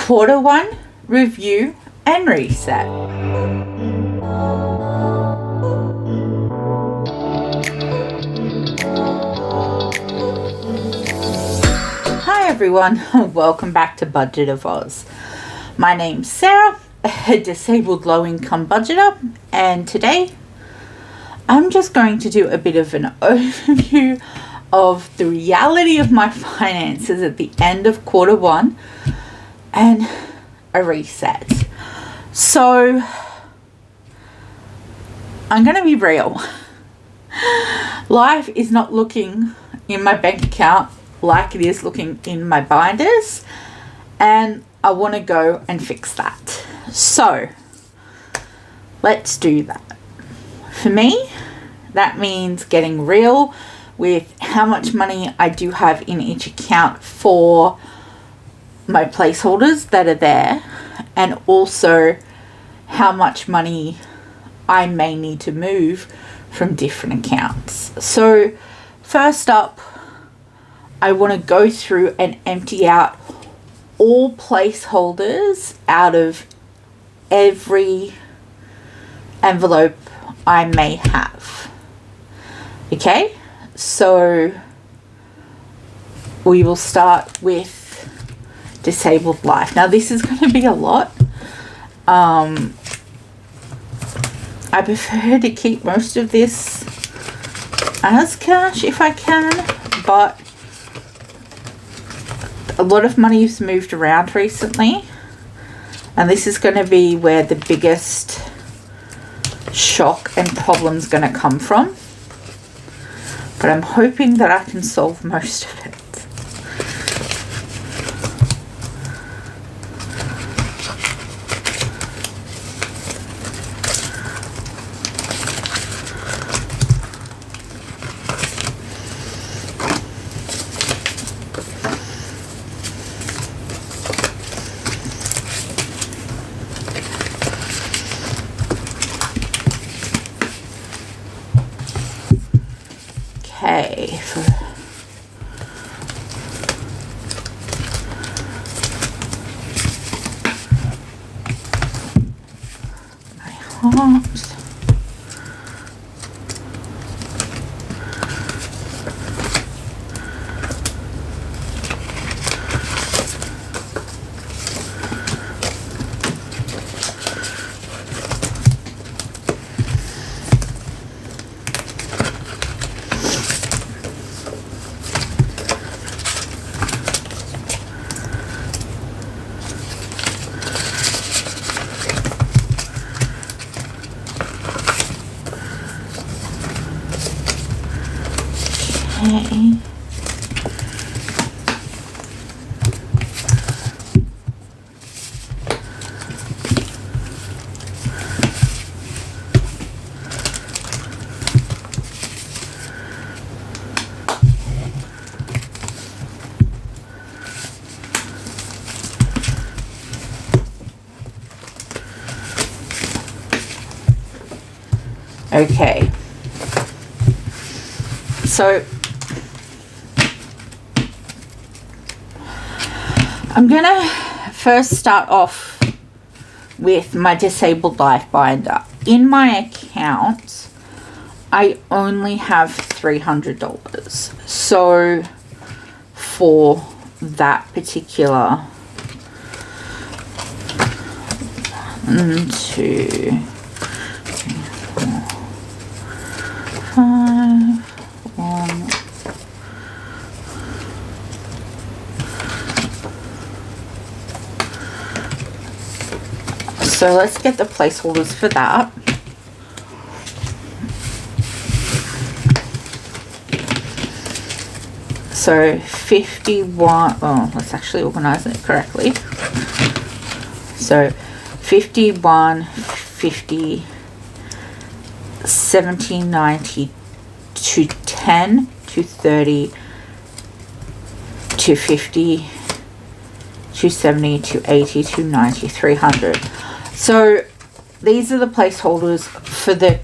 Quarter 1 review and reset. Hi everyone, welcome back to Budget of Oz. My name's Sarah, a disabled low-income budgeter, and today I'm just going to do a bit of an overview of the reality of my finances at the end of quarter 1 and a reset. So I'm going to be real. Life is not looking in my bank account like it is looking in my binders, and I want to go and fix that. So let's do that. For me, that means getting real with how much money I do have in each account for my placeholders that are there, and also how much money I may need to move from different accounts. So first up, I want to go through and empty out all placeholders out of every envelope I may have. Okay, so we will start with disabled life. Now this is going to be a lot. I prefer to keep most of this as cash if I can, but a lot of money has moved around recently, and this is going to be where the biggest shock and problem's going to come from, but I'm hoping that I can solve most of it. Okay, my heart. Okay, so I'm gonna first start off with my disabled life binder. In my account, I only have $300. So for that particular 1, 2, 5, 1. So let's get the placeholders for that. So 51, oh, let's actually organize it correctly. So 51, 50, 70, 90, 210, 230, 250, 270, 280, 290, 300. So these are the placeholders for the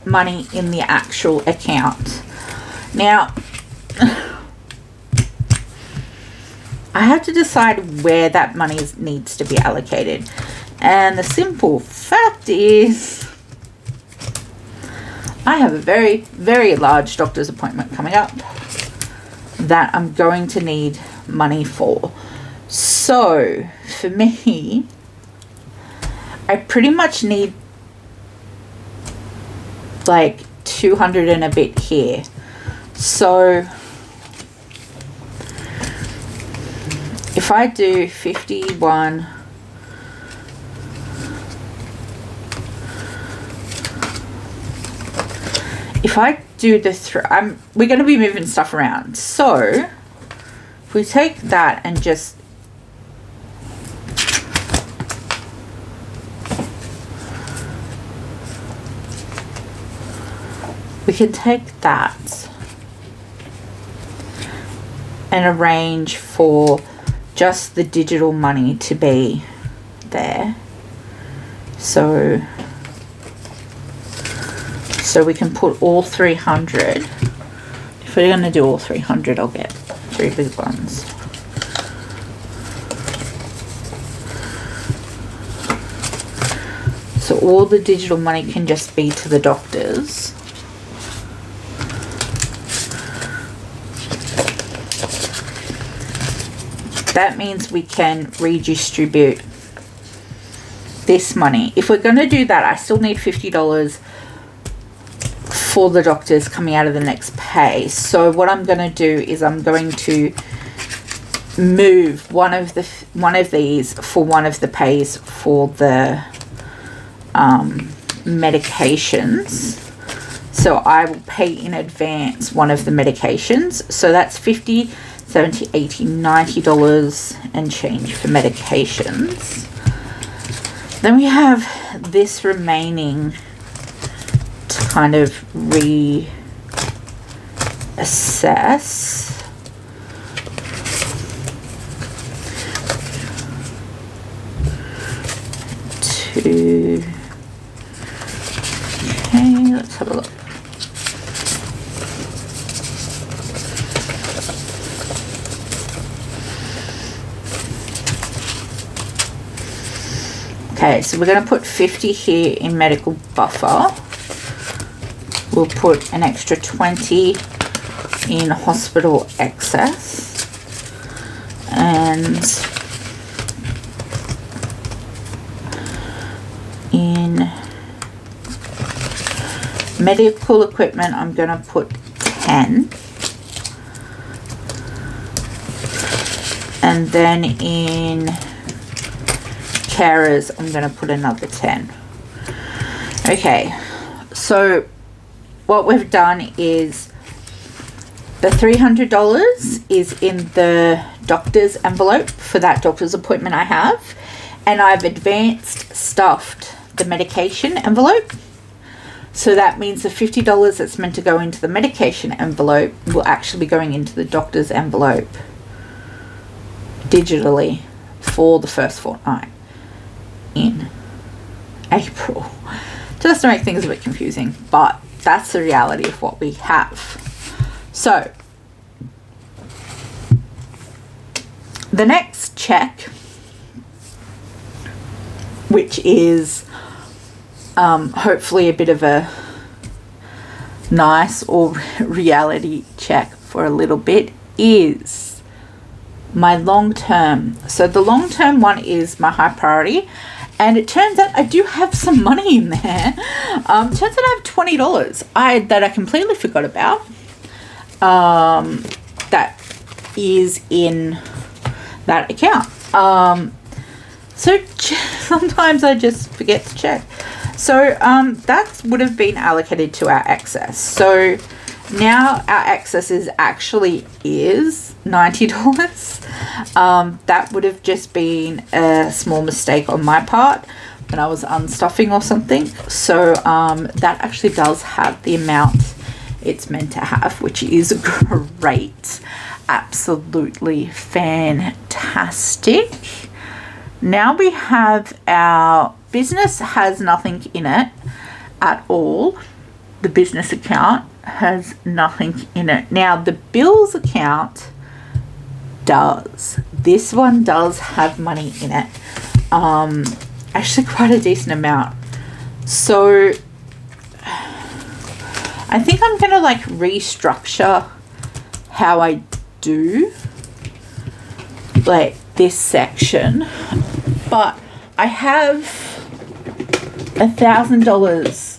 money in the actual account. Now, I have to decide where that money needs to be allocated. And the simple fact is, I have a very, very large doctor's appointment coming up that I'm going to need money for. So for me, I pretty much need like 200 and a bit here. So if I do 51, if I do the we're going to be moving stuff around. So if we take that and just we can take that and arrange for just the digital money to be there. So we can put all 300. If we're going to do all 300, I'll get 3 big ones. So all the digital money can just be to the doctors. That means we can redistribute this money. If we're going to do that, I still need $50 for the doctors coming out of the next pay. So what I'm going to do is I'm going to move one of these for one of the pays for the medications. So I will pay in advance one of the medications. So that's $50, $70, $80, $90 and change for medications. Then we have this remaining to kind of reassess. Okay, let's have a look. Okay, so we're going to put 50 here in medical buffer. We'll put an extra 20 in hospital excess. And in medical equipment, I'm going to put 10. And then in carers, I'm going to put another 10. Okay, so what we've done is the $300 is in the doctor's envelope for that doctor's appointment I have, and I've advanced stuffed the medication envelope. So that means the $50 that's meant to go into the medication envelope will actually be going into the doctor's envelope digitally for the first fortnight in April. Just to make things a bit confusing, but that's the reality of what we have. So the next check, which is hopefully a bit of a nice or reality check for a little bit, is my long term. So the long term one is my high priority, and it turns out I do have some money in there. Turns out I have $20 that I completely forgot about. That is in that account. So sometimes I just forget to check. So that would have been allocated to our excess. So now our excess is actually $90. That would have just been a small mistake on my part when I was unstuffing or something. So that actually does have the amount it's meant to have, which is great. Absolutely fantastic. Now we have our business has nothing in it at all. The business account has nothing in it. Now the bills account does. this one does have money in it. Actually quite a decent amount. So I think I'm gonna like restructure how I do like this section, but I have $1,000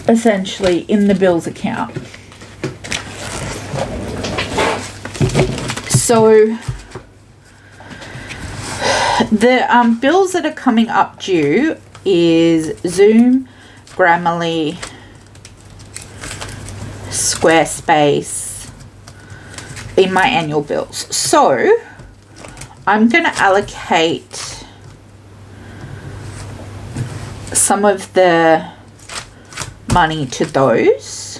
essentially in the bills account. So the bills that are coming up due is Zoom, Grammarly, Squarespace in my annual bills. So I'm going to allocate some of the money to those,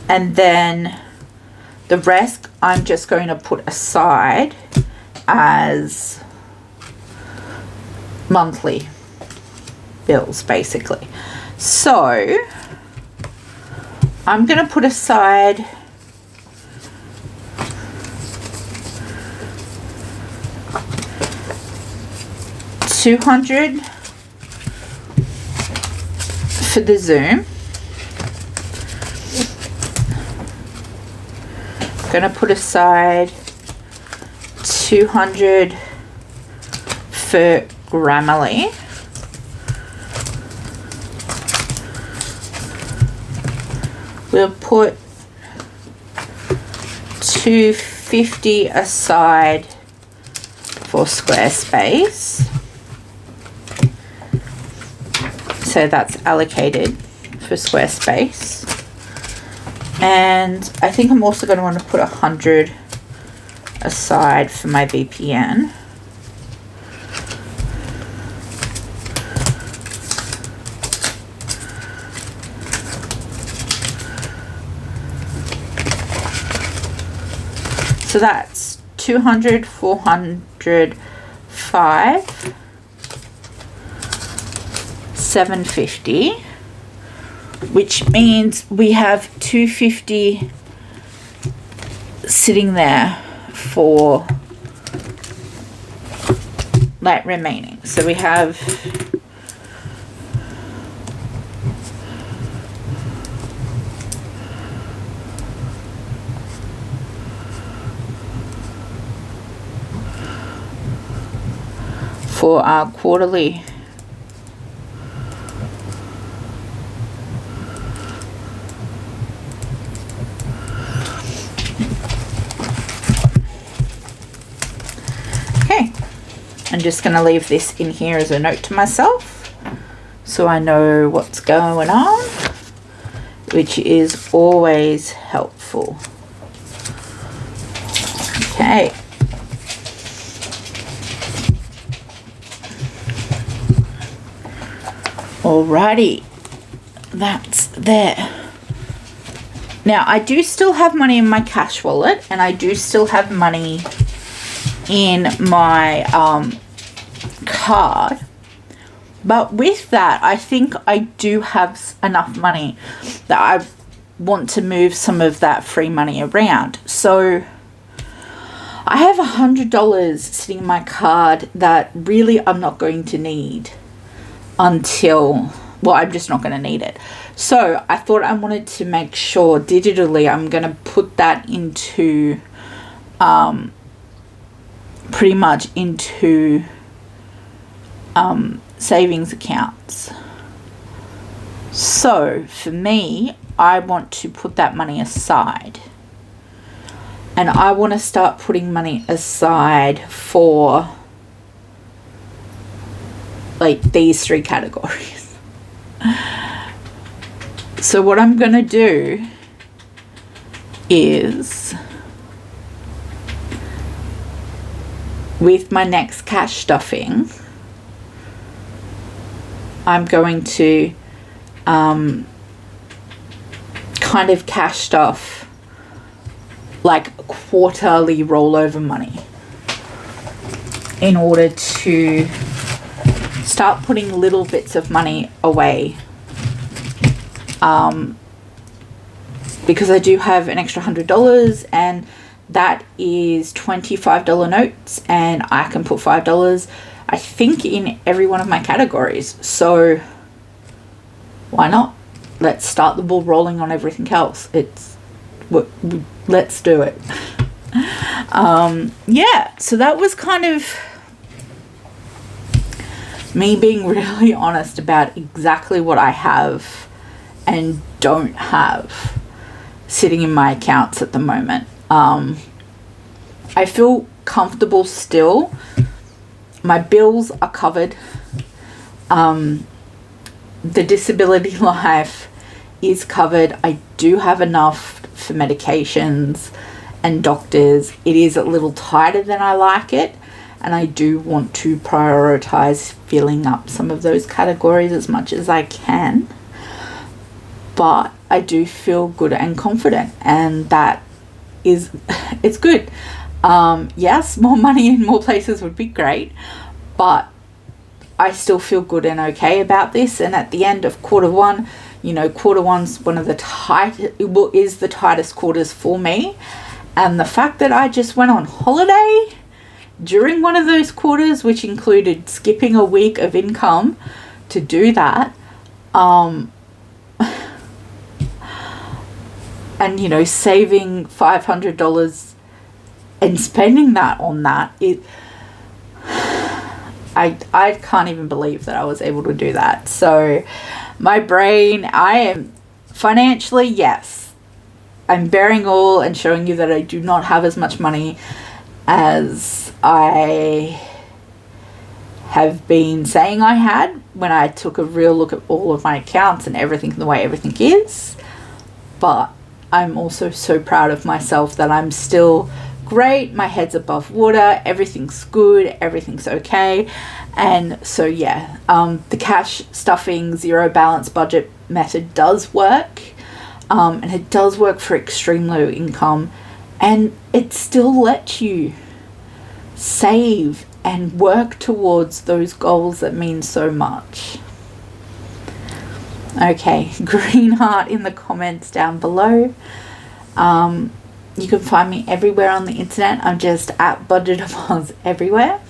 and then the rest I'm just going to put aside as monthly bills basically. So I'm going to put aside $200 for the Zoom. I'm going to put aside $200 for Grammarly. We'll put $250 aside for Squarespace. So that's allocated for Squarespace. And I think I'm also going to want to put $100 aside for my VPN. So that's 200, 400, 5, 750, which means we have 250 sitting there for like remaining. So we have for our quarterly I'm just going to leave this in here as a note to myself so I know what's going on, which is always helpful. Okay. Alrighty. That's there. Now, I do still have money in my cash wallet, and I do still have money in my card, but with that I think I do have enough money that I want to move some of that free money around. So I have $100 sitting in my card that really I'm not going to need until, well, I'm just not going to need it. So I thought I wanted to make sure digitally I'm going to put that into pretty much into savings accounts. So for me, I want to put that money aside, and I want to start putting money aside for like these three categories. So what I'm gonna do is, with my next cash stuffing, I'm going to kind of cash stuff like quarterly rollover money in order to start putting little bits of money away because I do have an extra $100, and that is $25 notes, and I can put $5, I think, in every one of my categories. So why not? Let's start the ball rolling on everything else. Let's do it. Yeah, so that was kind of me being really honest about exactly what I have and don't have sitting in my accounts at the moment. I feel comfortable still. My bills are covered. The disability life is covered. I do have enough for medications and doctors. It is a little tighter than I like it, and I do want to prioritize filling up some of those categories as much as I can. But I do feel good and confident, and that is, it's good. Yes, more money in more places would be great, but I still feel good and okay about this. And at the end of quarter one, you know, quarter one's one of the is the tightest quarters for me. And the fact that I just went on holiday during one of those quarters, which included skipping a week of income to do that, and, you know, saving $500 and spending that on that, I can't even believe that I was able to do that. So my brain, I am financially, yes, I'm bearing all and showing you that I do not have as much money as I have been saying I had when I took a real look at all of my accounts and everything, the way everything is. But I'm also so proud of myself that I'm still great, my head's above water, everything's good, everything's okay. And so yeah, the cash stuffing zero balance budget method does work, and it does work for extreme low income, and it still lets you save and work towards those goals that mean so much. Okay, green heart in the comments down below. You can find me everywhere on the internet. I'm just at Budget of Oz everywhere.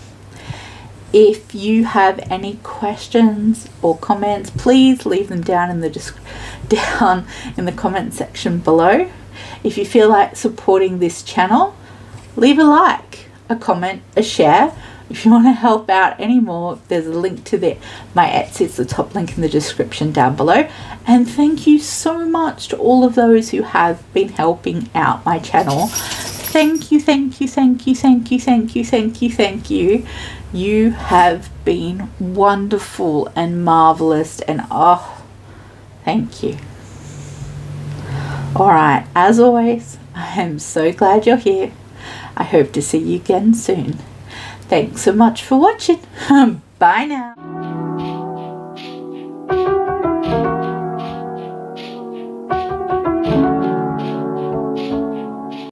If you have any questions or comments, please leave them down in the comment section below. If you feel like supporting this channel, leave a like, a comment, a share. If you want to help out any more, there's a link to my Etsy. It's the top link in the description down below. And thank you so much to all of those who have been helping out my channel. Thank you, thank you, thank you, thank you, thank you, thank you, thank you. You have been wonderful and marvelous, and oh, thank you. All right, as always, I am so glad you're here. I hope to see you again soon. Thanks so much for watching. Bye now.